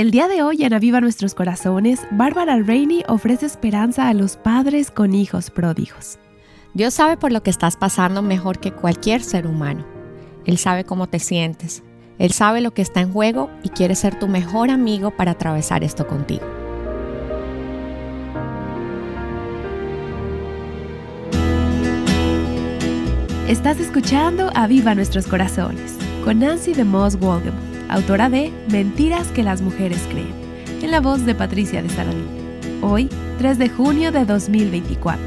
El día de hoy en Aviva Nuestros Corazones, Bárbara Rainey ofrece esperanza a los padres con hijos pródigos. Dios sabe por lo que estás pasando mejor que cualquier ser humano. Él sabe cómo te sientes. Él sabe lo que está en juego y quiere ser tu mejor amigo para atravesar esto contigo. Estás escuchando Aviva Nuestros Corazones con Nancy DeMoss Wolgemuth, autora de Mentiras que las mujeres creen, en la voz de Patricia de Saladín. Hoy, 3 de junio de 2024.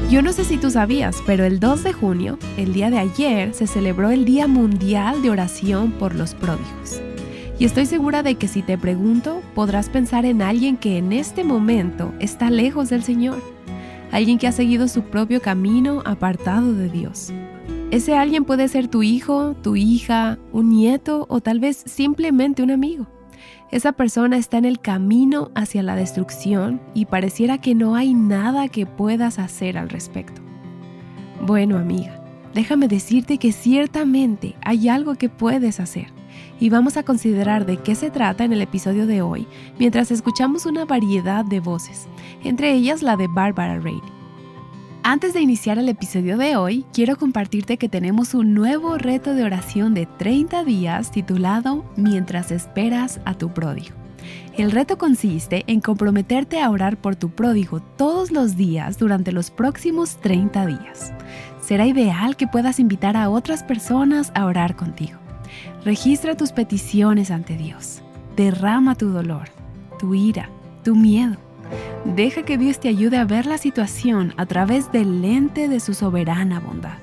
Yo no sé si tú sabías, pero el 2 de junio, el día de ayer, se celebró el Día Mundial de Oración por los Pródigos. Y estoy segura de que si te pregunto, podrás pensar en alguien que en este momento está lejos del Señor. Alguien que ha seguido su propio camino apartado de Dios. Ese alguien puede ser tu hijo, tu hija, un nieto o tal vez simplemente un amigo. Esa persona está en el camino hacia la destrucción y pareciera que no hay nada que puedas hacer al respecto. Bueno, amiga, déjame decirte que ciertamente hay algo que puedes hacer. Y vamos a considerar de qué se trata en el episodio de hoy, mientras escuchamos una variedad de voces, entre ellas la de Bárbara Rainey. Antes de iniciar el episodio de hoy, quiero compartirte que tenemos un nuevo reto de oración de 30 días titulado Mientras esperas a tu pródigo. El reto consiste en comprometerte a orar por tu pródigo todos los días durante los próximos 30 días. Será ideal que puedas invitar a otras personas a orar contigo. Registra tus peticiones ante Dios. Derrama tu dolor, tu ira, tu miedo. Deja que Dios te ayude a ver la situación a través del lente de su soberana bondad.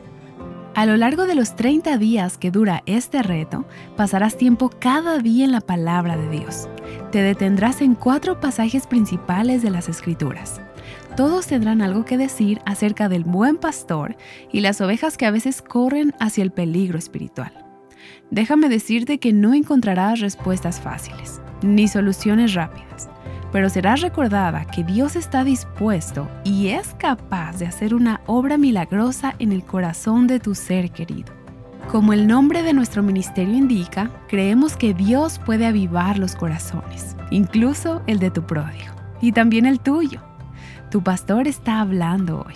A lo largo de los 30 días que dura este reto, pasarás tiempo cada día en la palabra de Dios. Te detendrás en 4 pasajes principales de las Escrituras. Todos tendrán algo que decir acerca del buen pastor y las ovejas que a veces corren hacia el peligro espiritual. Déjame decirte que no encontrarás respuestas fáciles, ni soluciones rápidas, pero serás recordada que Dios está dispuesto y es capaz de hacer una obra milagrosa en el corazón de tu ser querido. Como el nombre de nuestro ministerio indica, creemos que Dios puede avivar los corazones, incluso el de tu pródigo, y también el tuyo. Tu pastor está hablando hoy.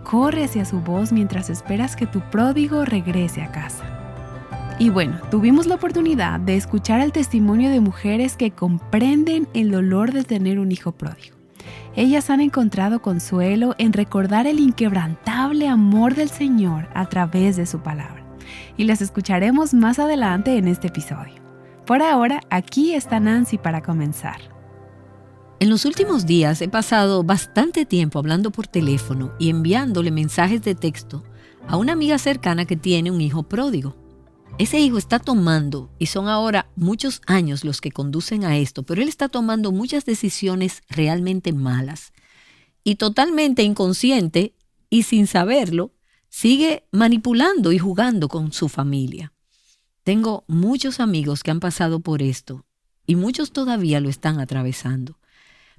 Corre hacia su voz mientras esperas que tu pródigo regrese a casa. Y bueno, tuvimos la oportunidad de escuchar el testimonio de mujeres que comprenden el dolor de tener un hijo pródigo. Ellas han encontrado consuelo en recordar el inquebrantable amor del Señor a través de su palabra. Y las escucharemos más adelante en este episodio. Por ahora, aquí está Nancy para comenzar. En los últimos días he pasado bastante tiempo hablando por teléfono y enviándole mensajes de texto a una amiga cercana que tiene un hijo pródigo. Ese hijo está tomando, y son ahora muchos años los que conducen a esto, pero él está tomando muchas decisiones realmente malas. Y totalmente inconsciente y sin saberlo, sigue manipulando y jugando con su familia. Tengo muchos amigos que han pasado por esto y muchos todavía lo están atravesando.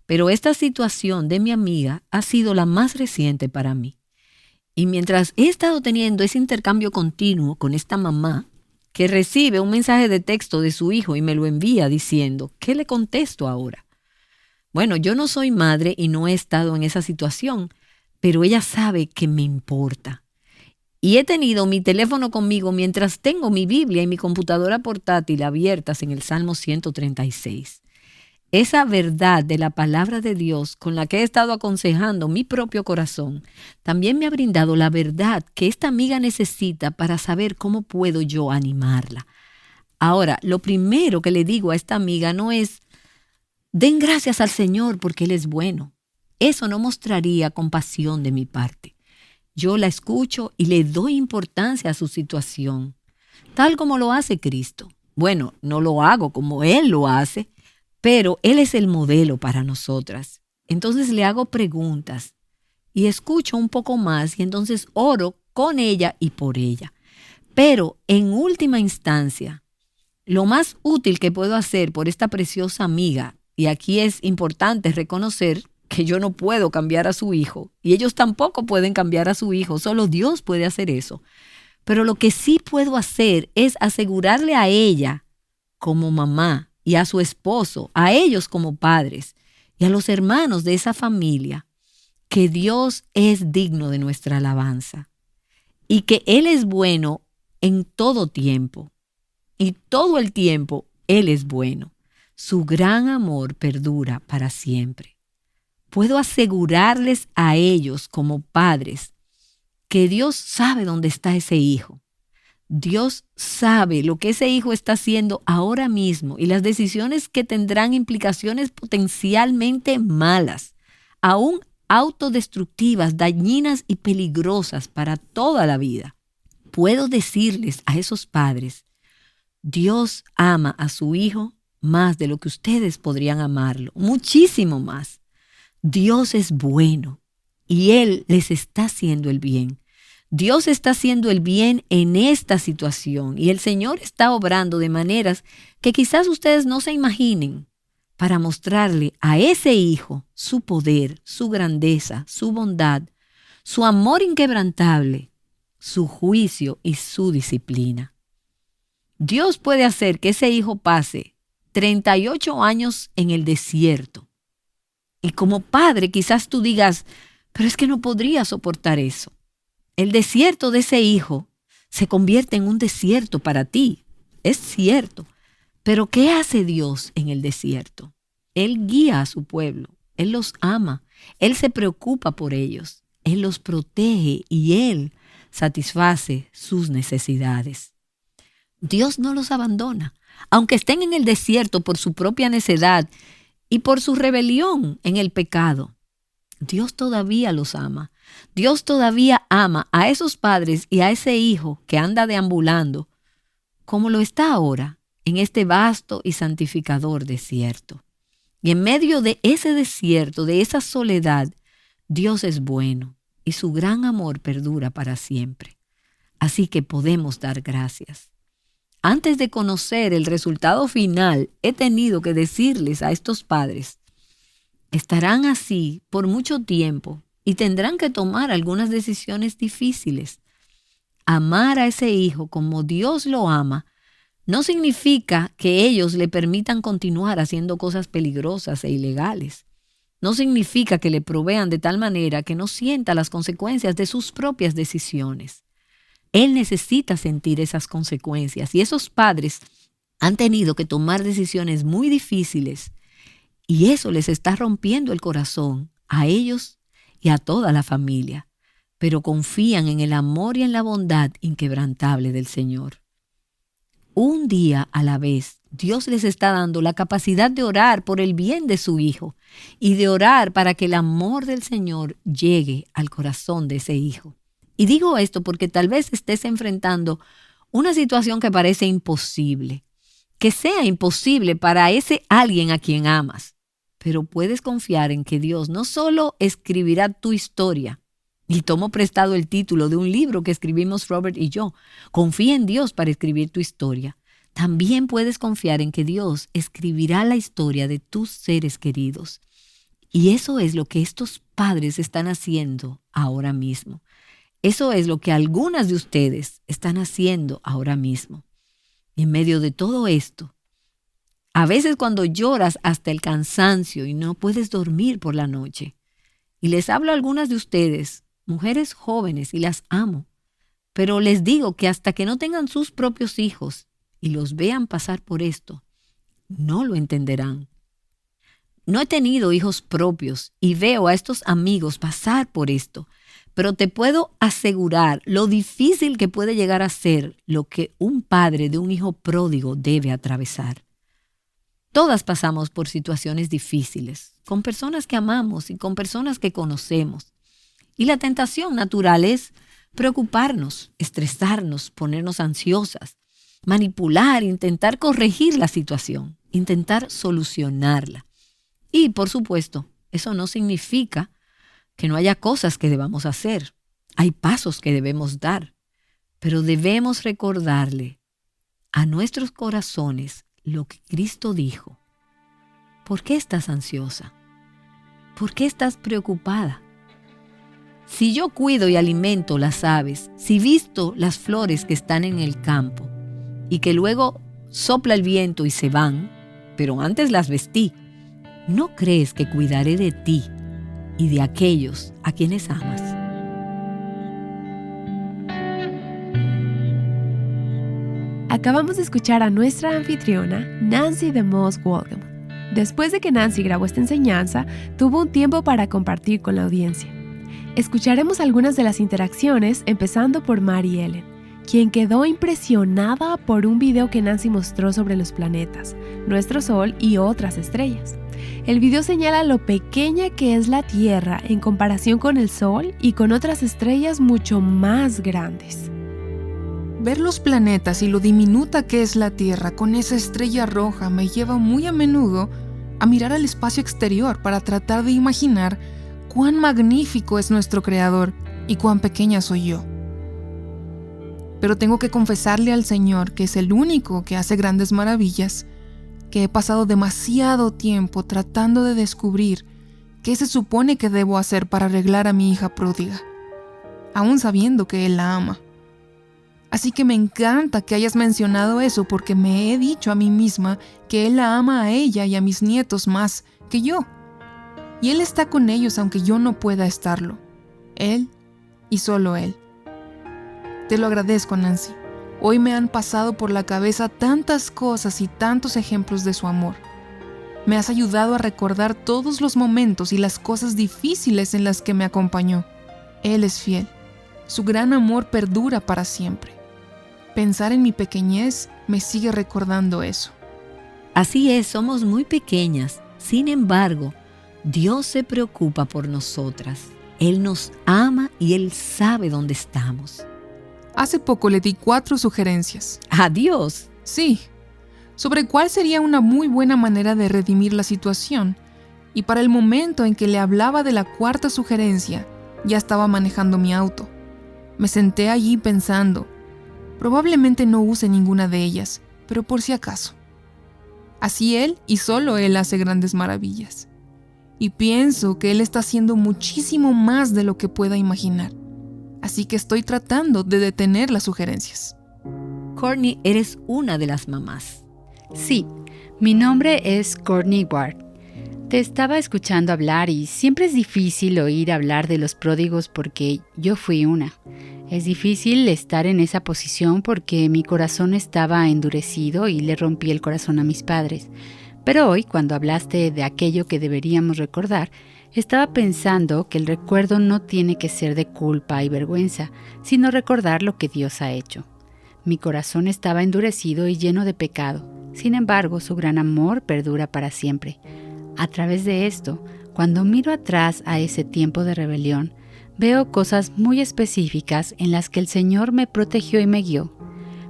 Pero esta situación de mi amiga ha sido la más reciente para mí. Y mientras he estado teniendo ese intercambio continuo con esta mamá, que recibe un mensaje de texto de su hijo y me lo envía diciendo, ¿qué le contesto ahora? Bueno, yo no soy madre y no he estado en esa situación, pero ella sabe que me importa. Y he tenido mi teléfono conmigo mientras tengo mi Biblia y mi computadora portátil abiertas en el Salmo 136. Esa verdad de la palabra de Dios con la que he estado aconsejando mi propio corazón, también me ha brindado la verdad que esta amiga necesita para saber cómo puedo yo animarla. Ahora, lo primero que le digo a esta amiga no es, den gracias al Señor porque Él es bueno. Eso no mostraría compasión de mi parte. Yo la escucho y le doy importancia a su situación, tal como lo hace Cristo. Bueno, no lo hago como Él lo hace, pero Él es el modelo para nosotras. Entonces le hago preguntas y escucho un poco más y entonces oro con ella y por ella. Pero en última instancia, lo más útil que puedo hacer por esta preciosa amiga, y aquí es importante reconocer que yo no puedo cambiar a su hijo y ellos tampoco pueden cambiar a su hijo, solo Dios puede hacer eso. Pero lo que sí puedo hacer es asegurarle a ella como mamá y a su esposo, a ellos como padres y a los hermanos de esa familia, que Dios es digno de nuestra alabanza y que Él es bueno en todo tiempo y todo el tiempo Él es bueno. Su gran amor perdura para siempre. Puedo asegurarles a ellos como padres que Dios sabe dónde está ese hijo. Dios sabe lo que ese hijo está haciendo ahora mismo y las decisiones que tendrán implicaciones potencialmente malas, aún autodestructivas, dañinas y peligrosas para toda la vida. Puedo decirles a esos padres, Dios ama a su hijo más de lo que ustedes podrían amarlo, muchísimo más. Dios es bueno y Él les está haciendo el bien. Dios está haciendo el bien en esta situación y el Señor está obrando de maneras que quizás ustedes no se imaginen para mostrarle a ese hijo su poder, su grandeza, su bondad, su amor inquebrantable, su juicio y su disciplina. Dios puede hacer que ese hijo pase 38 años en el desierto. Y como padre quizás tú digas, pero es que no podría soportar eso. El desierto de ese hijo se convierte en un desierto para ti. Es cierto. Pero ¿qué hace Dios en el desierto? Él guía a su pueblo. Él los ama. Él se preocupa por ellos. Él los protege y Él satisface sus necesidades. Dios no los abandona. Aunque estén en el desierto por su propia necedad y por su rebelión en el pecado, Dios todavía los ama. Dios todavía ama a esos padres y a ese hijo que anda deambulando, como lo está ahora en este vasto y santificador desierto. Y en medio de ese desierto, de esa soledad, Dios es bueno y su gran amor perdura para siempre. Así que podemos dar gracias. Antes de conocer el resultado final, he tenido que decirles a estos padres, estarán así por mucho tiempo y tendrán que tomar algunas decisiones difíciles. Amar a ese hijo como Dios lo ama no significa que ellos le permitan continuar haciendo cosas peligrosas e ilegales. No significa que le provean de tal manera que no sienta las consecuencias de sus propias decisiones. Él necesita sentir esas consecuencias y esos padres han tenido que tomar decisiones muy difíciles y eso les está rompiendo el corazón a ellos y a toda la familia, pero confían en el amor y en la bondad inquebrantable del Señor. Un día a la vez, Dios les está dando la capacidad de orar por el bien de su hijo y de orar para que el amor del Señor llegue al corazón de ese hijo. Y digo esto porque tal vez estés enfrentando una situación que parece imposible, que sea imposible para ese alguien a quien amas. Pero puedes confiar en que Dios no solo escribirá tu historia, y tomo prestado el título de un libro que escribimos Robert y yo, confía en Dios para escribir tu historia. También puedes confiar en que Dios escribirá la historia de tus seres queridos. Y eso es lo que estos padres están haciendo ahora mismo. Eso es lo que algunas de ustedes están haciendo ahora mismo. Y en medio de todo esto, a veces cuando lloras hasta el cansancio y no puedes dormir por la noche, y les hablo a algunas de ustedes, mujeres jóvenes, y las amo, pero les digo que hasta que no tengan sus propios hijos y los vean pasar por esto, no lo entenderán. No he tenido hijos propios y veo a estos amigos pasar por esto, pero te puedo asegurar lo difícil que puede llegar a ser lo que un padre de un hijo pródigo debe atravesar. Todas pasamos por situaciones difíciles, con personas que amamos y con personas que conocemos. Y la tentación natural es preocuparnos, estresarnos, ponernos ansiosas, manipular, intentar corregir la situación, intentar solucionarla. Y, por supuesto, eso no significa que no haya cosas que debamos hacer. Hay pasos que debemos dar, pero debemos recordarle a nuestros corazones lo que Cristo dijo. ¿Por qué estás ansiosa? ¿Por qué estás preocupada? Si yo cuido y alimento las aves, si visto las flores que están en el campo y que luego sopla el viento y se van, pero antes las vestí, ¿no crees que cuidaré de ti y de aquellos a quienes amas? Acabamos de escuchar a nuestra anfitriona, Nancy DeMoss Wolgemuth. Después de que Nancy grabó esta enseñanza, tuvo un tiempo para compartir con la audiencia. Escucharemos algunas de las interacciones, empezando por Mary Ellen, quien quedó impresionada por un video que Nancy mostró sobre los planetas, nuestro Sol y otras estrellas. El video señala lo pequeña que es la Tierra en comparación con el Sol y con otras estrellas mucho más grandes. Ver los planetas y lo diminuta que es la Tierra con esa estrella roja me lleva muy a menudo a mirar al espacio exterior para tratar de imaginar cuán magnífico es nuestro Creador y cuán pequeña soy yo. Pero tengo que confesarle al Señor, que es el único que hace grandes maravillas, que he pasado demasiado tiempo tratando de descubrir qué se supone que debo hacer para arreglar a mi hija pródiga, aún sabiendo que Él la ama. Así que me encanta que hayas mencionado eso, porque me he dicho a mí misma que Él la ama a ella y a mis nietos más que yo. Y Él está con ellos aunque yo no pueda estarlo. Él y solo Él. Te lo agradezco, Nancy. Hoy me han pasado por la cabeza tantas cosas y tantos ejemplos de su amor. Me has ayudado a recordar todos los momentos y las cosas difíciles en las que me acompañó. Él es fiel. Su gran amor perdura para siempre. Pensar en mi pequeñez me sigue recordando eso. Así es, somos muy pequeñas. Sin embargo, Dios se preocupa por nosotras. Él nos ama y Él sabe dónde estamos. Hace poco le di 4 sugerencias. ¡Adiós! Sí, sobre cuál sería una muy buena manera de redimir la situación. Y para el momento en que le hablaba de la 4ª sugerencia, ya estaba manejando mi auto. Me senté allí pensando, probablemente no use ninguna de ellas, pero por si acaso. Así Él y solo Él hace grandes maravillas. Y pienso que Él está haciendo muchísimo más de lo que pueda imaginar. Así que estoy tratando de detener las sugerencias. Courtney, eres una de las mamás. Sí, mi nombre es Courtney Ward. Te estaba escuchando hablar y siempre es difícil oír hablar de los pródigos porque yo fui una. Es difícil estar en esa posición porque mi corazón estaba endurecido y le rompí el corazón a mis padres. Pero hoy, cuando hablaste de aquello que deberíamos recordar, estaba pensando que el recuerdo no tiene que ser de culpa y vergüenza, sino recordar lo que Dios ha hecho. Mi corazón estaba endurecido y lleno de pecado. Sin embargo, su gran amor perdura para siempre. A través de esto, cuando miro atrás a ese tiempo de rebelión, veo cosas muy específicas en las que el Señor me protegió y me guió.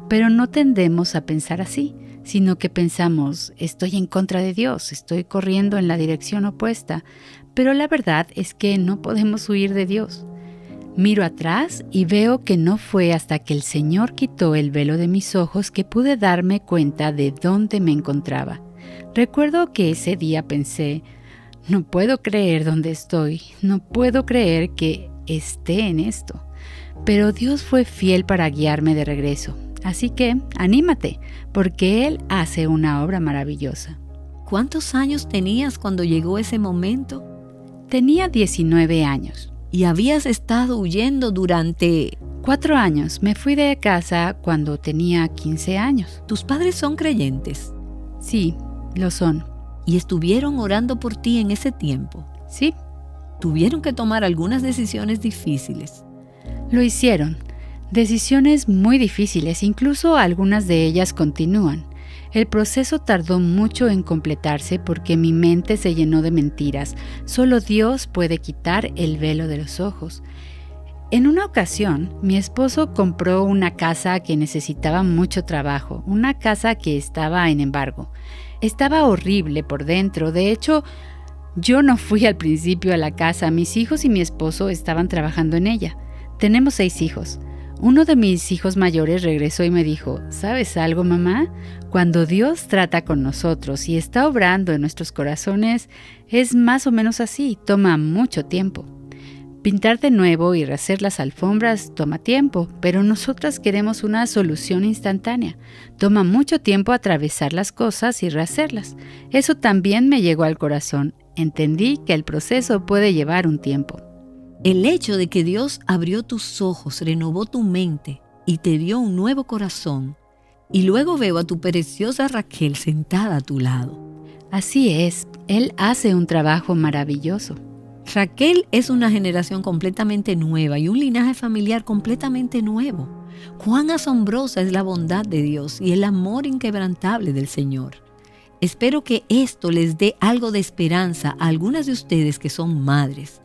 Pero no tendemos a pensar así, sino que pensamos, estoy en contra de Dios, estoy corriendo en la dirección opuesta. Pero la verdad es que no podemos huir de Dios. Miro atrás y veo que no fue hasta que el Señor quitó el velo de mis ojos que pude darme cuenta de dónde me encontraba. Recuerdo que ese día pensé, no puedo creer dónde estoy, no puedo creer que esté en esto. Pero Dios fue fiel para guiarme de regreso. Así que, anímate, porque Él hace una obra maravillosa. ¿Cuántos años tenías cuando llegó ese momento? Tenía 19 años. ¿Y habías estado huyendo durante...? 4 años. Me fui de casa cuando tenía 15 años. ¿Tus padres son creyentes? Sí, lo son. ¿Y estuvieron orando por ti en ese tiempo? Sí. ¿Tuvieron que tomar algunas decisiones difíciles? Lo hicieron. Decisiones muy difíciles, incluso algunas de ellas continúan. El proceso tardó mucho en completarse porque mi mente se llenó de mentiras. Solo Dios puede quitar el velo de los ojos. En una ocasión, mi esposo compró una casa que necesitaba mucho trabajo, una casa que estaba en embargo. Estaba horrible por dentro. De hecho, yo no fui al principio a la casa. Mis hijos y mi esposo estaban trabajando en ella. Tenemos 6 hijos. Uno de mis hijos mayores regresó y me dijo, ¿sabes algo, mamá? Cuando Dios trata con nosotros y está obrando en nuestros corazones, es más o menos así, toma mucho tiempo. Pintar de nuevo y rehacer las alfombras toma tiempo, pero nosotras queremos una solución instantánea. Toma mucho tiempo atravesar las cosas y rehacerlas. Eso también me llegó al corazón. Entendí que el proceso puede llevar un tiempo. El hecho de que Dios abrió tus ojos, renovó tu mente y te dio un nuevo corazón. Y luego veo a tu preciosa Raquel sentada a tu lado. Así es, Él hace un trabajo maravilloso. Raquel es una generación completamente nueva y un linaje familiar completamente nuevo. Cuán asombrosa es la bondad de Dios y el amor inquebrantable del Señor. Espero que esto les dé algo de esperanza a algunas de ustedes que son madres.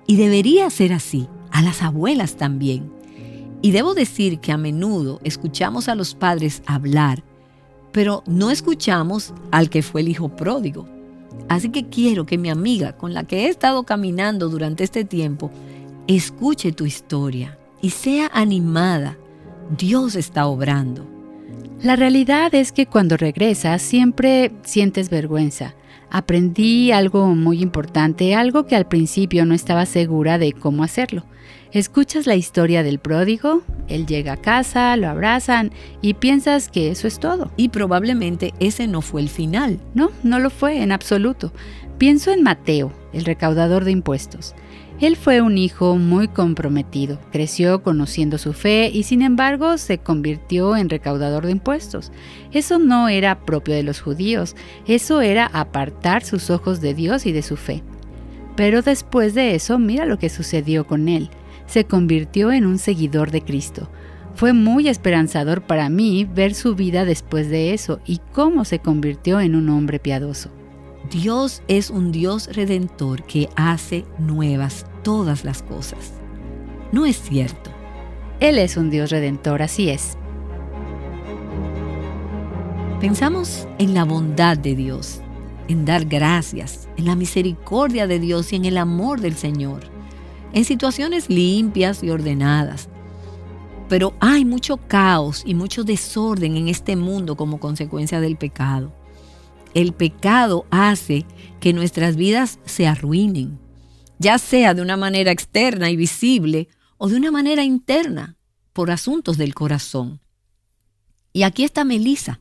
Y debería ser así, a las abuelas también. Y debo decir que a menudo escuchamos a los padres hablar, pero no escuchamos al que fue el hijo pródigo. Así que quiero que mi amiga con la que he estado caminando durante este tiempo escuche tu historia y sea animada. Dios está obrando. La realidad es que cuando regresas siempre sientes vergüenza. Aprendí algo muy importante, algo que al principio no estaba segura de cómo hacerlo. Escuchas la historia del pródigo, él llega a casa, lo abrazan y piensas que eso es todo. Y probablemente ese no fue el final. No, no lo fue en absoluto. Pienso en Mateo, el recaudador de impuestos. Él fue un hijo muy comprometido, creció conociendo su fe y sin embargo se convirtió en recaudador de impuestos. Eso no era propio de los judíos, eso era apartar sus ojos de Dios y de su fe. Pero después de eso, mira lo que sucedió con él. Se convirtió en un seguidor de Cristo. Fue muy esperanzador para mí ver su vida después de eso y cómo se convirtió en un hombre piadoso. Dios es un Dios redentor que hace nuevas todas las cosas. ¿No es cierto? Él es un Dios redentor, así es. Pensamos en la bondad de Dios, en dar gracias, en la misericordia de Dios y en el amor del Señor, en situaciones limpias y ordenadas. Pero hay mucho caos y mucho desorden en este mundo como consecuencia del pecado. El pecado hace que nuestras vidas se arruinen, ya sea de una manera externa y visible o de una manera interna, por asuntos del corazón. Y aquí está Melissa.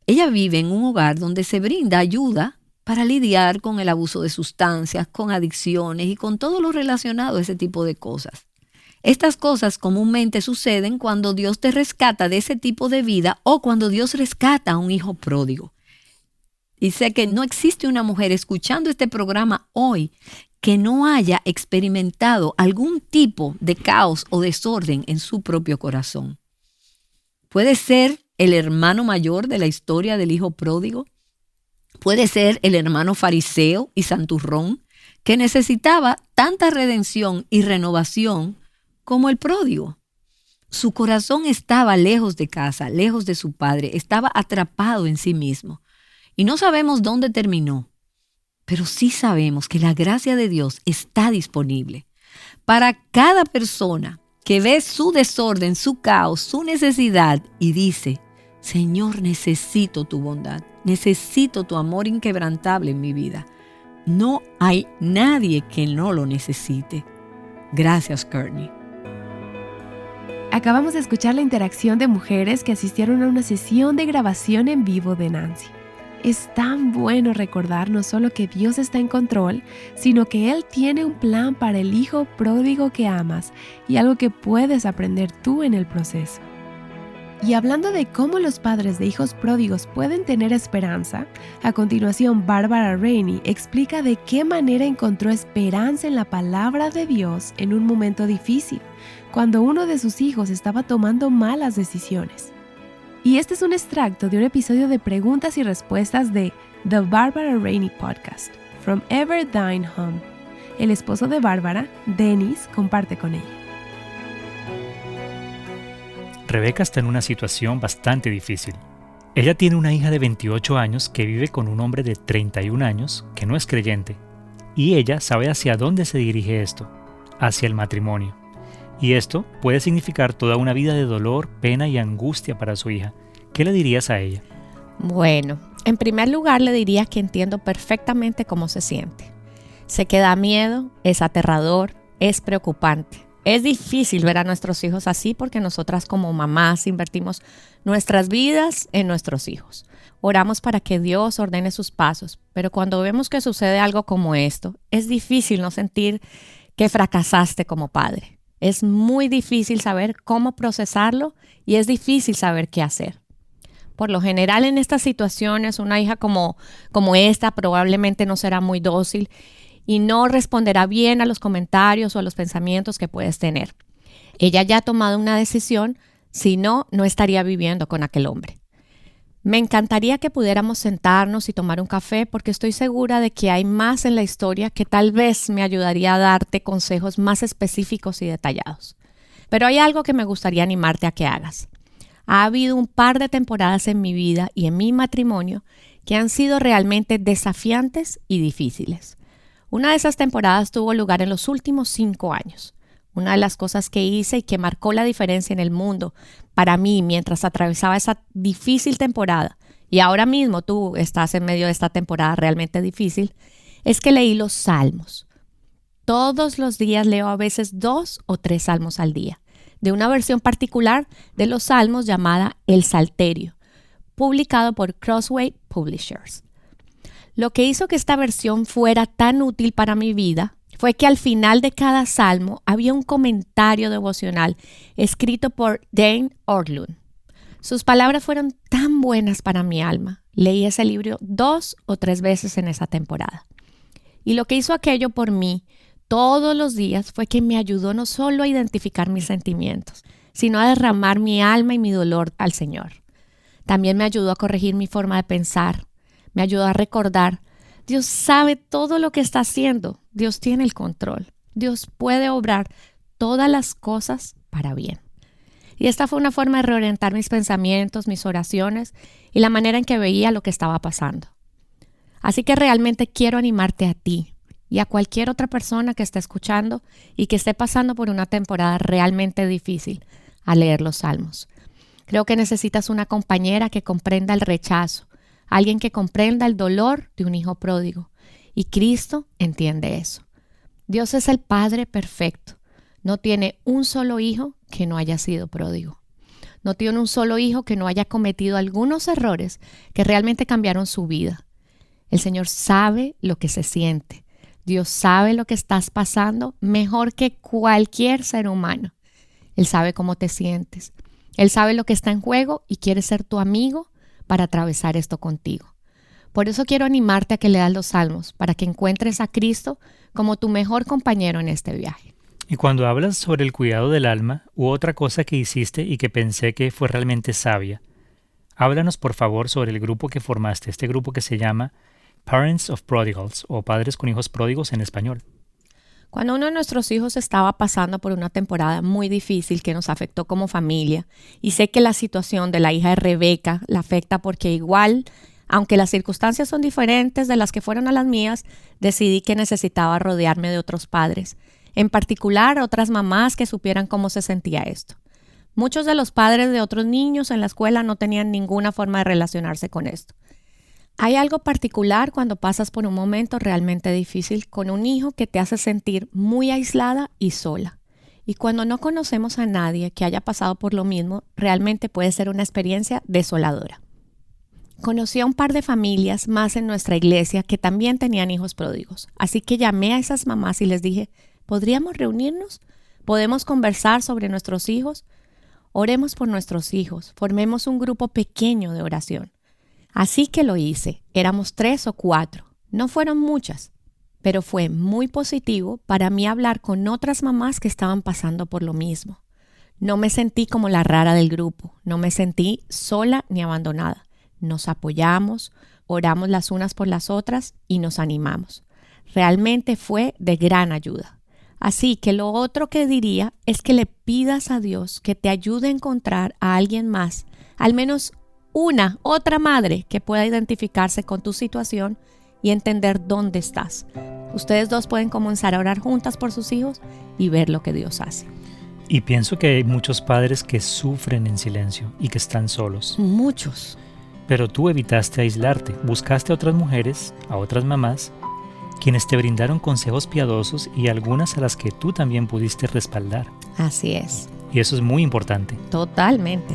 Ella vive en un hogar donde se brinda ayuda para lidiar con el abuso de sustancias, con adicciones y con todo lo relacionado a ese tipo de cosas. Estas cosas comúnmente suceden cuando Dios te rescata de ese tipo de vida o cuando Dios rescata a un hijo pródigo. Y sé que no existe una mujer escuchando este programa hoy que no haya experimentado algún tipo de caos o desorden en su propio corazón. Puede ser el hermano mayor de la historia del hijo pródigo. Puede ser el hermano fariseo y santurrón que necesitaba tanta redención y renovación como el pródigo. Su corazón estaba lejos de casa, lejos de su padre, estaba atrapado en sí mismo. Y no sabemos dónde terminó, pero sí sabemos que la gracia de Dios está disponible para cada persona que ve su desorden, su caos, su necesidad y dice: Señor, necesito tu bondad, necesito tu amor inquebrantable en mi vida. No hay nadie que no lo necesite. Gracias, Courtney. Acabamos de escuchar la interacción de mujeres que asistieron a una sesión de grabación en vivo de Nancy. Es tan bueno recordar no solo que Dios está en control, sino que Él tiene un plan para el hijo pródigo que amas y algo que puedes aprender tú en el proceso. Y hablando de cómo los padres de hijos pródigos pueden tener esperanza, a continuación Barbara Rainey explica de qué manera encontró esperanza en la palabra de Dios en un momento difícil, cuando uno de sus hijos estaba tomando malas decisiones. Y este es un extracto de un episodio de preguntas y respuestas de The Barbara Rainey Podcast, From Ever Thine Home. El esposo de Barbara, Dennis, comparte con ella. Rebeca está en una situación bastante difícil. Ella tiene una hija de 28 años que vive con un hombre de 31 años que no es creyente, y ella sabe hacia dónde se dirige esto, hacia el matrimonio. Y esto puede significar toda una vida de dolor, pena y angustia para su hija. ¿Qué le dirías a ella? Bueno, en primer lugar le diría que entiendo perfectamente cómo se siente. Sé que da miedo, es aterrador, es preocupante. Es difícil ver a nuestros hijos así porque nosotras como mamás invertimos nuestras vidas en nuestros hijos. Oramos para que Dios ordene sus pasos, pero cuando vemos que sucede algo como esto, es difícil no sentir que fracasaste como padre. Es muy difícil saber cómo procesarlo y es difícil saber qué hacer. Por lo general en estas situaciones, una hija como esta probablemente no será muy dócil y no responderá bien a los comentarios o a los pensamientos que puedes tener. Ella ya ha tomado una decisión, si no, no estaría viviendo con aquel hombre. Me encantaría que pudiéramos sentarnos y tomar un café porque estoy segura de que hay más en la historia que tal vez me ayudaría a darte consejos más específicos y detallados. Pero hay algo que me gustaría animarte a que hagas. Ha habido un par de temporadas en mi vida y en mi matrimonio que han sido realmente desafiantes y difíciles. Una de esas temporadas tuvo lugar en los últimos 5 años. Una de las cosas que hice y que marcó la diferencia en el mundo para mí mientras atravesaba esa difícil temporada, y ahora mismo tú estás en medio de esta temporada realmente difícil, es que leí los salmos. Todos los días leo a veces 2 o 3 salmos al día, de una versión particular de los salmos llamada El Salterio, publicado por Crossway Publishers. Lo que hizo que esta versión fuera tan útil para mi vida fue que al final de cada salmo había un comentario devocional escrito por Dane Ortlund. Sus palabras fueron tan buenas para mi alma. Leí ese libro 2 o 3 veces en esa temporada. Y lo que hizo aquello por mí todos los días fue que me ayudó no solo a identificar mis sentimientos, sino a derramar mi alma y mi dolor al Señor. También me ayudó a corregir mi forma de pensar. Me ayudó a recordar: Dios sabe todo lo que está haciendo. Dios tiene el control. Dios puede obrar todas las cosas para bien. Y esta fue una forma de reorientar mis pensamientos, mis oraciones y la manera en que veía lo que estaba pasando. Así que realmente quiero animarte a ti y a cualquier otra persona que esté escuchando y que esté pasando por una temporada realmente difícil a leer los salmos. Creo que necesitas una compañera que comprenda el rechazo, alguien que comprenda el dolor de un hijo pródigo. Y Cristo entiende eso. Dios es el Padre perfecto. No tiene un solo hijo que no haya sido pródigo. No tiene un solo hijo que no haya cometido algunos errores que realmente cambiaron su vida. El Señor sabe lo que se siente. Dios sabe lo que estás pasando mejor que cualquier ser humano. Él sabe cómo te sientes. Él sabe lo que está en juego y quiere ser tu amigo para atravesar esto contigo. Por eso quiero animarte a que leas los salmos, para que encuentres a Cristo como tu mejor compañero en este viaje. Y cuando hablas sobre el cuidado del alma, u otra cosa que hiciste y que pensé que fue realmente sabia, háblanos por favor sobre el grupo que formaste, este grupo que se llama Parents of Prodigals, o Padres con Hijos Pródigos en español. Cuando uno de nuestros hijos estaba pasando por una temporada muy difícil que nos afectó como familia, y sé que la situación de la hija de Rebeca la afecta porque igual, aunque las circunstancias son diferentes de las que fueron a las mías, decidí que necesitaba rodearme de otros padres, en particular otras mamás que supieran cómo se sentía esto. Muchos de los padres de otros niños en la escuela no tenían ninguna forma de relacionarse con esto. Hay algo particular cuando pasas por un momento realmente difícil con un hijo que te hace sentir muy aislada y sola. Y cuando no conocemos a nadie que haya pasado por lo mismo, realmente puede ser una experiencia desoladora. Conocí a un par de familias más en nuestra iglesia que también tenían hijos pródigos. Así que llamé a esas mamás y les dije: ¿podríamos reunirnos? ¿Podemos conversar sobre nuestros hijos? Oremos por nuestros hijos. Formemos un grupo pequeño de oración. Así que lo hice. Éramos 3 o 4. No fueron muchas, pero fue muy positivo para mí hablar con otras mamás que estaban pasando por lo mismo. No me sentí como la rara del grupo. No me sentí sola ni abandonada. Nos apoyamos, oramos las unas por las otras y nos animamos. Realmente fue de gran ayuda. Así que lo otro que diría es que le pidas a Dios que te ayude a encontrar a alguien más, al menos una, otra madre que pueda identificarse con tu situación y entender dónde estás. Ustedes dos pueden comenzar a orar juntas por sus hijos y ver lo que Dios hace. Y pienso que hay muchos padres que sufren en silencio y que están solos. Muchos. Pero tú evitaste aislarte, buscaste a otras mujeres, a otras mamás, quienes te brindaron consejos piadosos y algunas a las que tú también pudiste respaldar. Así es. Y eso es muy importante. Totalmente.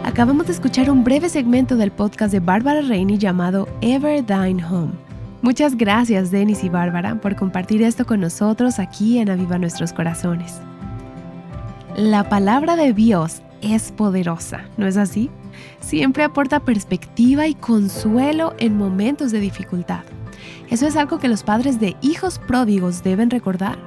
Acabamos de escuchar un breve segmento del podcast de Bárbara Rainey llamado Ever Thine Home. Muchas gracias, Dennis y Bárbara, por compartir esto con nosotros aquí en Aviva Nuestros Corazones. La palabra de Dios es poderosa, ¿no es así? Siempre aporta perspectiva y consuelo en momentos de dificultad. Eso es algo que los padres de hijos pródigos deben recordar.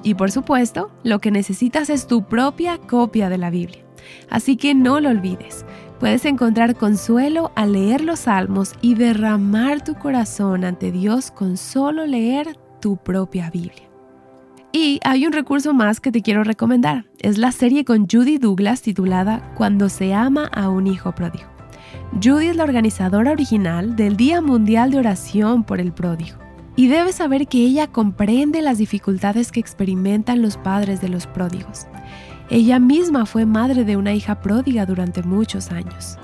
Y por supuesto, lo que necesitas es tu propia copia de la Biblia. Así que no lo olvides. Puedes encontrar consuelo al leer los salmos y derramar tu corazón ante Dios con solo leer tu propia Biblia. Y hay un recurso más que te quiero recomendar. Es la serie con Judy Douglas titulada Cuando se ama a un hijo pródigo. Judy es la organizadora original del Día Mundial de Oración por el Pródigo. Y debes saber que ella comprende las dificultades que experimentan los padres de los pródigos. Ella misma fue madre de una hija pródiga durante muchos años.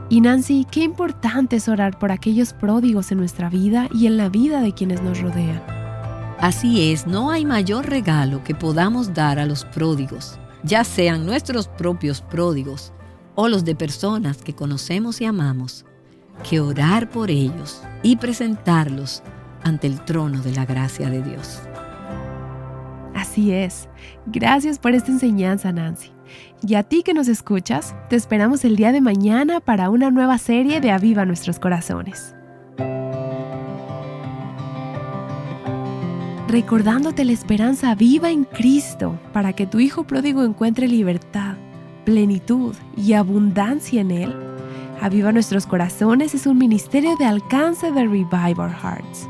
Y Nancy, qué importante es orar por aquellos pródigos en nuestra vida y en la vida de quienes nos rodean. Así es, no hay mayor regalo que podamos dar a los pródigos, ya sean nuestros propios pródigos o los de personas que conocemos y amamos, que orar por ellos y presentarlos ante el trono de la gracia de Dios. Así es. Gracias por esta enseñanza, Nancy. Y a ti que nos escuchas, te esperamos el día de mañana para una nueva serie de Aviva Nuestros Corazones. Recordándote la esperanza viva en Cristo para que tu hijo pródigo encuentre libertad, plenitud y abundancia en Él. Aviva Nuestros Corazones es un ministerio de alcance de Revive Our Hearts.